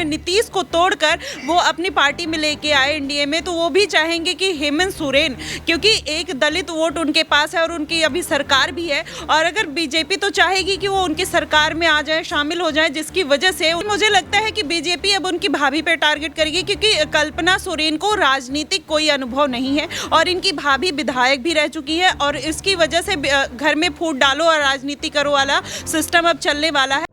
में नीतीश को तोड़कर वो अपनी पार्टी में लेके आए एनडीए में, तो वो भी चाहेंगे कि हेमंत सोरेन, क्योंकि एक दलित वोट उनके पास है और उनकी अभी सरकार भी है, और अगर बीजेपी तो चाहेगी कि वो उनकी सरकार में आ जाए, शामिल हो जाए, जिसकी वजह से मुझे लगता है कि बीजेपी अब उनकी भाभी पे टारगेट करेगी, क्योंकि कल्पना सोरेन को राजनीतिक कोई अनुभव नहीं है और इनकी भाभी विधायक भी रह चुकी है, और इसकी वजह से घर में फूट डालो और राजनीति करो वाला सिस्टम अब चलने वाला है।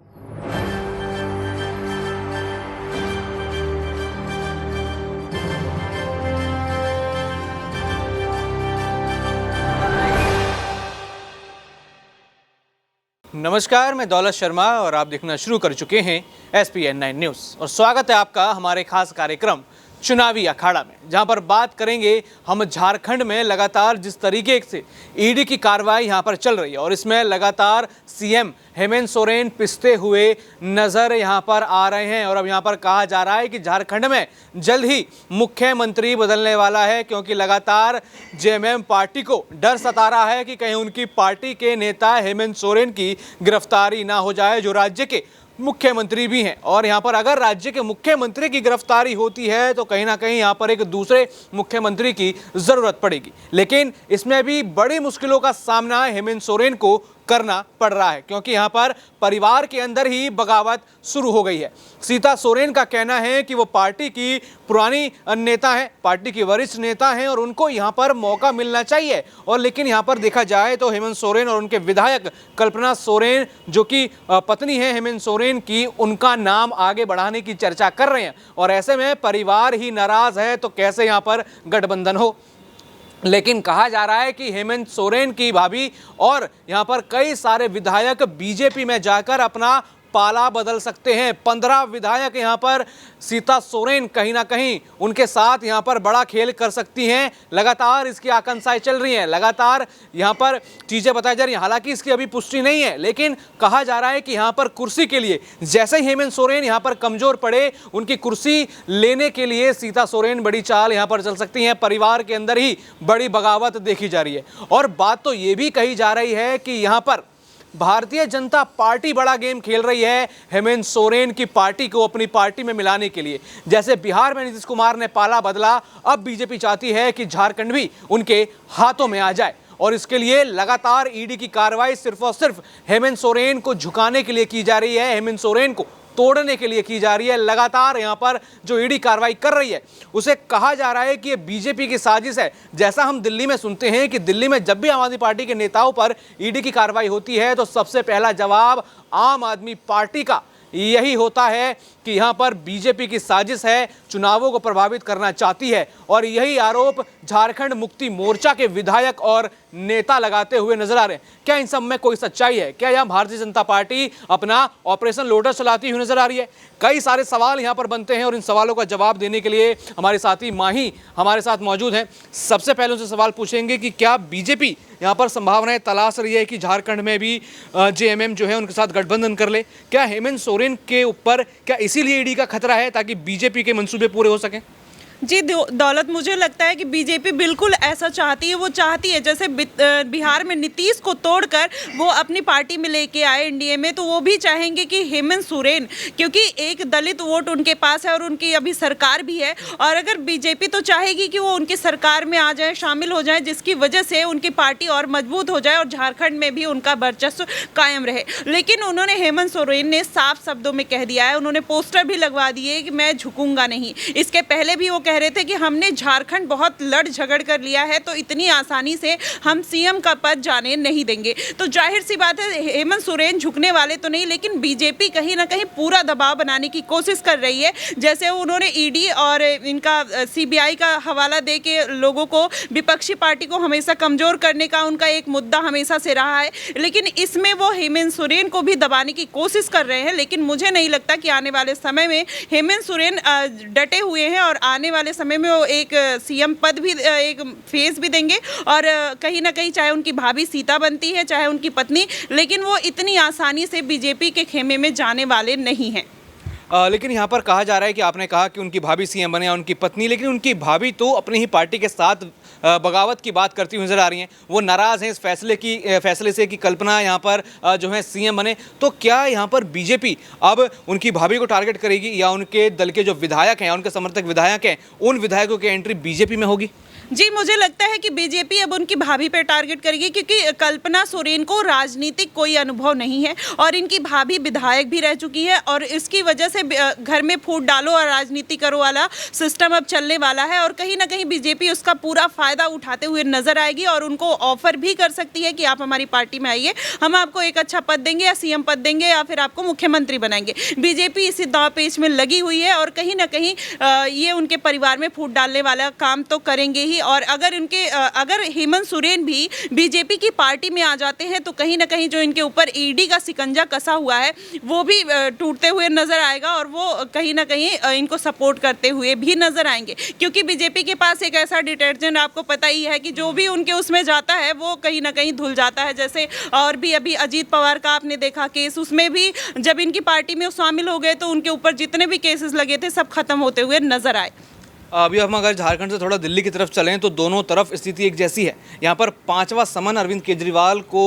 नमस्कार, मैं दौलत शर्मा और आप देखना शुरू कर चुके हैं SPN9 न्यूज़ और स्वागत है आपका हमारे खास कार्यक्रम चुनावी अखाड़ा में, जहां पर बात करेंगे हम झारखंड में लगातार जिस तरीके से ईडी की कार्रवाई यहां पर चल रही है और इसमें लगातार सीएम हेमंत सोरेन पिसते हुए नजर यहां पर आ रहे हैं। और अब यहां पर कहा जा रहा है कि झारखंड में जल्द ही मुख्यमंत्री बदलने वाला है, क्योंकि लगातार जेएमएम पार्टी को डर सता रहा है कि कहीं उनकी पार्टी के नेता हेमंत सोरेन की गिरफ्तारी ना हो जाए, जो राज्य के मुख्यमंत्री भी हैं। और यहाँ पर अगर राज्य के मुख्यमंत्री की गिरफ्तारी होती है तो कहीं ना कहीं यहाँ पर एक दूसरे मुख्यमंत्री की ज़रूरत पड़ेगी, लेकिन इसमें भी बड़ी मुश्किलों का सामना हेमंत सोरेन को करना पड़ रहा है, क्योंकि यहाँ पर परिवार के अंदर ही बगावत शुरू हो गई है। सीता सोरेन का कहना है कि वो पार्टी की पुरानी नेता हैं, पार्टी की वरिष्ठ नेता हैं और उनको यहाँ पर मौका मिलना चाहिए। और लेकिन यहाँ पर देखा जाए तो हेमंत सोरेन और उनके विधायक कल्पना सोरेन, जो कि पत्नी है हेमंत सोरेन की, उनका नाम आगे बढ़ाने की चर्चा कर रहे हैं। और ऐसे में परिवार ही नाराज है तो कैसे यहाँ पर गठबंधन हो। लेकिन कहा जा रहा है कि हेमंत सोरेन की भाभी और यहाँ पर कई सारे विधायक बीजेपी में जाकर अपना पाला बदल सकते हैं। 15 विधायक यहाँ पर सीता सोरेन कहीं ना कहीं उनके साथ यहाँ पर बड़ा खेल कर सकती हैं। लगातार इसकी आकांक्षाएं चल रही हैं, लगातार यहाँ पर चीज़ें बताई जा रही हैं। हालांकि इसकी अभी पुष्टि नहीं है, लेकिन कहा जा रहा है कि यहाँ पर कुर्सी के लिए जैसे ही हेमंत सोरेन यहाँ पर कमजोर पड़े, उनकी कुर्सी लेने के लिए सीता सोरेन बड़ी चाल यहाँ पर चल सकती हैं। परिवार के अंदर ही बड़ी बगावत देखी जा रही है। और बात तो ये भी कही जा रही है कि यहाँ पर भारतीय जनता पार्टी बड़ा गेम खेल रही है हेमंत सोरेन की पार्टी को अपनी पार्टी में मिलाने के लिए। जैसे बिहार में नीतीश कुमार ने पाला बदला, अब बीजेपी चाहती है कि झारखंड भी उनके हाथों में आ जाए। और इसके लिए लगातार ईडी की कार्रवाई सिर्फ और सिर्फ हेमंत सोरेन को झुकाने के लिए की जा रही है, हेमंत सोरेन को तोड़ने के लिए की जा रही है। लगातार यहाँ पर जो ईडी कार्रवाई कर रही है उसे कहा जा रहा है कि ये बीजेपी की साजिश है। जैसा हम दिल्ली में सुनते हैं कि दिल्ली में जब भी आम आदमी पार्टी के नेताओं पर ईडी की कार्रवाई होती है तो सबसे पहला जवाब आम आदमी पार्टी का यही होता है कि यहाँ पर बीजेपी की साजिश है, चुनावों को प्रभावित करना चाहती है। और यही आरोप झारखंड मुक्ति मोर्चा के विधायक और नेता लगाते हुए नजर आ रहे हैं। क्या इन सब में कोई सच्चाई है? क्या यहाँ भारतीय जनता पार्टी अपना ऑपरेशन लोटस चलाती हुई नजर आ रही है? कई सारे सवाल यहाँ पर बनते हैं और इन सवालों का जवाब देने के लिए हमारे साथी माही हमारे साथ मौजूद हैं। सबसे पहले उनसे सवाल पूछेंगे कि क्या बीजेपी यहाँ पर संभावनाएं तलाश रही है कि झारखंड में भी जेएमएम जो है उनके साथ गठबंधन कर ले? क्या हेमंत सोरेन के ऊपर क्या इसीलिए ईडी का खतरा है ताकि बीजेपी के मंसूबे पूरे हो सकें? जी दौलत, मुझे लगता है कि बीजेपी बिल्कुल ऐसा चाहती है। वो चाहती है जैसे बिहार में नीतीश को तोड़कर वो अपनी पार्टी में लेके आए एनडीए में, तो वो भी चाहेंगे कि हेमंत सोरेन, क्योंकि एक दलित वोट उनके पास है और उनकी अभी सरकार भी है, और अगर बीजेपी तो चाहेगी कि वो उनकी सरकार में आ जाए, शामिल हो जाए, जिसकी वजह से उनकी पार्टी और मजबूत हो जाए और झारखंड में भी उनका वर्चस्व कायम रहे। लेकिन उन्होंने हेमंत सोरेन ने साफ शब्दों में कह दिया है, उन्होंने पोस्टर भी लगवा दिए कि मैं झुकूंगा नहीं। इसके पहले भी वो कह रहे थे कि हमने झारखंड बहुत लड़ झगड़ कर लिया है, तो इतनी आसानी से हम सीएम का पद जाने नहीं देंगे। तो जाहिर सी बात है हेमंत सोरेन झुकने वाले तो नहीं, लेकिन बीजेपी कहीं ना कहीं पूरा दबाव बनाने की कोशिश कर रही है। जैसे उन्होंने ईडी और इनका सीबीआई का हवाला दे के लोगों को, विपक्षी पार्टी को हमेशा कमजोर करने का उनका एक मुद्दा हमेशा से रहा है, लेकिन इसमें वो हेमंत सोरेन को भी दबाने की कोशिश कर रहे हैं। लेकिन मुझे नहीं लगता कि आने वाले समय में हेमंत सोरेन डटे हुए हैं और आने वाले समय में वो एक सीएम पद भी, एक फेस भी देंगे। और कहीं ना कहीं चाहे उनकी भाभी सीता बनती है, चाहे उनकी पत्नी, लेकिन वो इतनी आसानी से बीजेपी के खेमे में जाने वाले नहीं हैं। लेकिन यहाँ पर कहा जा रहा है कि आपने कहा कि उनकी भाभी सीएम बने, उनकी पत्नी, लेकिन उनकी भाभी तो अपनी ही पार्टी के साथ बगावत की बात करती हुई नजर आ रही हैं। वो नाराज़ हैं इस फैसले से कि कल्पना यहाँ पर जो है सीएम बने। तो क्या यहाँ पर बीजेपी अब उनकी भाभी को टारगेट करेगी या उनके दल के जो विधायक हैं, उनके समर्थक विधायक हैं, उन विधायकों की एंट्री बीजेपी में होगी? जी, मुझे लगता है कि बीजेपी अब उनकी भाभी पे टारगेट करेगी, क्योंकि कल्पना सोरेन को राजनीतिक कोई अनुभव नहीं है और इनकी भाभी विधायक भी रह चुकी है और इसकी वजह से घर में फूट डालो और राजनीति करो वाला सिस्टम अब चलने वाला है और कहीं ना कहीं बीजेपी उसका पूरा फायदा उठाते हुए नजर आएगी और उनको ऑफर भी कर सकती है कि आप हमारी पार्टी में आइए, हम आपको एक अच्छा पद देंगे या सीएम पद देंगे या फिर आपको मुख्यमंत्री बनाएंगे। बीजेपी इसी दांव पेच में लगी हुई है और कहीं ना कहीं ये उनके परिवार में फूट डालने वाला काम तो करेंगे ही। और अगर हेमंत सोरेन भी बीजेपी की पार्टी में आ जाते हैं तो कहीं ना कहीं जो इनके ऊपर ईडी का शिकंजा कसा हुआ है वो भी टूटते हुए नजर आएगा और वो कहीं ना कहीं इनको सपोर्ट करते हुए भी नजर आएंगे, क्योंकि बीजेपी के पास एक ऐसा डिटर्जेंट आपको पता ही है कि जो भी उनके उसमें जाता है वो कहीं ना कहीं धुल जाता है। जैसे और भी अभी अजीत पवार का आपने देखा केस, उसमें भी जब इनकी पार्टी में शामिल हो गए तो उनके ऊपर जितने भी केसेस लगे थे सब खत्म होते हुए नजर आए। अभी हम अगर झारखंड से थोड़ा दिल्ली की तरफ चलें तो दोनों तरफ स्थिति एक जैसी है। यहाँ पर 5वां समन अरविंद केजरीवाल को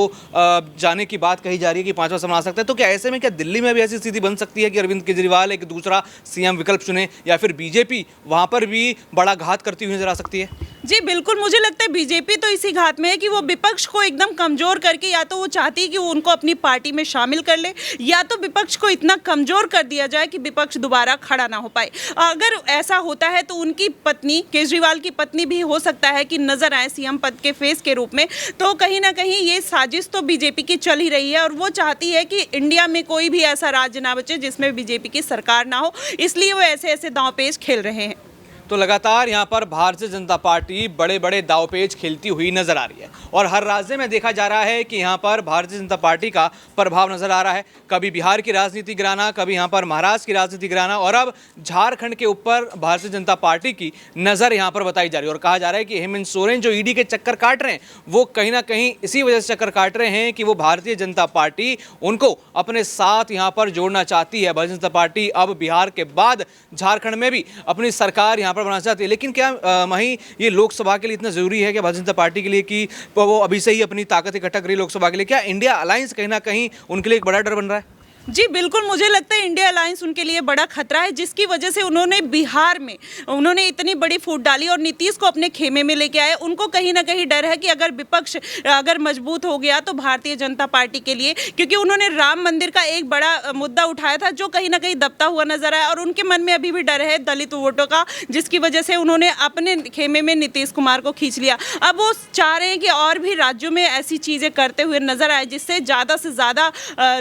जाने की बात कही जा रही है कि 5वां समन आ सकता है। तो क्या ऐसे में क्या दिल्ली में भी ऐसी स्थिति बन सकती है कि अरविंद केजरीवाल एक दूसरा सीएम विकल्प चुने या फिर बीजेपी वहाँ पर भी बड़ा घात करती हुई नजर आ सकती है? जी बिल्कुल, मुझे लगता है बीजेपी तो इसी घात में है कि वो विपक्ष को एकदम कमजोर करके या तो वो चाहती है कि वो उनको अपनी पार्टी में शामिल कर ले या तो विपक्ष को इतना कमजोर कर दिया जाए कि विपक्ष दोबारा खड़ा ना हो पाए। अगर ऐसा होता है तो उनकी पत्नी, केजरीवाल की पत्नी भी हो सकता है कि नजर आए सीएम पद के फेस के रूप में। तो कहीं ना कहीं ये साजिश तो बीजेपी की चल ही रही है और वो चाहती है कि इंडिया में कोई भी ऐसा राज्य ना बचे जिसमें बीजेपी की सरकार ना हो, इसलिए वो ऐसे ऐसे दांवपेच खेल रहे हैं। तो लगातार यहाँ पर भारतीय जनता पार्टी बड़े बड़े दांवपेच खेलती हुई नजर आ रही है और हर राज्य में देखा जा रहा है कि यहाँ पर भारतीय जनता पार्टी का प्रभाव नजर आ रहा है। कभी बिहार की राजनीति गिराना, कभी यहाँ पर महाराष्ट्र की राजनीति गिराना और अब झारखंड के ऊपर भारतीय जनता पार्टी की नज़र यहाँ पर बताई जा रही है। और कहा जा रहा है कि हेमंत सोरेन जो ईडी के चक्कर काट रहे हैं वो कहीं ना कहीं इसी वजह से चक्कर काट रहे हैं कि वो भारतीय जनता पार्टी उनको अपने साथ यहाँ पर जोड़ना चाहती है। भारतीय जनता पार्टी अब बिहार के बाद झारखंड में भी अपनी सरकार यहाँ बनाना चाहती है। लेकिन क्या माही ये लोकसभा के लिए इतना जरूरी है कि भारतीय जनता पार्टी के लिए कि वो अभी से ही अपनी ताकत इकट्ठा करी लोकसभा के लिए? क्या इंडिया अलायंस कहीं ना कहीं उनके लिए एक बड़ा डर बन रहा है? जी बिल्कुल, मुझे लगता है इंडिया अलायंस उनके लिए बड़ा खतरा है, जिसकी वजह से उन्होंने बिहार में उन्होंने इतनी बड़ी फूट डाली और नीतीश को अपने खेमे में लेके आए। उनको कहीं ना कहीं डर है कि अगर विपक्ष अगर मजबूत हो गया तो भारतीय जनता पार्टी के लिए, क्योंकि उन्होंने राम मंदिर का एक बड़ा मुद्दा उठाया था जो कहीं ना कहीं दबता हुआ नजर आया और उनके मन में अभी भी डर है दलित वोटों का, जिसकी वजह से उन्होंने अपने खेमे में नीतीश कुमार को खींच लिया। अब वो चाह रहे हैं कि और भी राज्यों में ऐसी चीज़ें करते हुए नजर आए जिससे ज़्यादा से ज़्यादा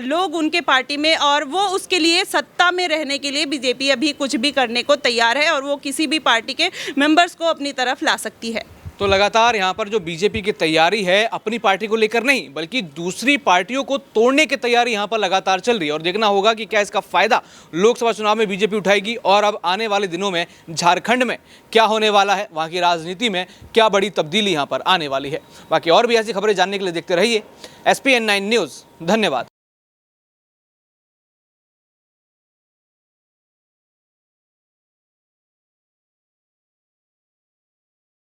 लोग उनके पार्टी में, और वो उसके लिए सत्ता में रहने के लिए बीजेपी अभी कुछ भी करने को तैयार है और वो किसी भी पार्टी के मेंबर्स को अपनी तरफ ला सकती है। तो लगातार यहाँ पर जो बीजेपी की तैयारी है अपनी पार्टी को लेकर नहीं बल्कि दूसरी पार्टियों को तोड़ने की तैयारी यहाँ पर लगातार चल रही है और देखना होगा कि क्या इसका फायदा लोकसभा चुनाव में बीजेपी उठाएगी और अब आने वाले दिनों में झारखंड में क्या होने वाला है, वहाँ की राजनीति में क्या बड़ी तब्दीली यहाँ पर आने वाली है। बाकी और भी ऐसी खबरें जानने के लिए देखते रहिए SPN9 न्यूज़। धन्यवाद।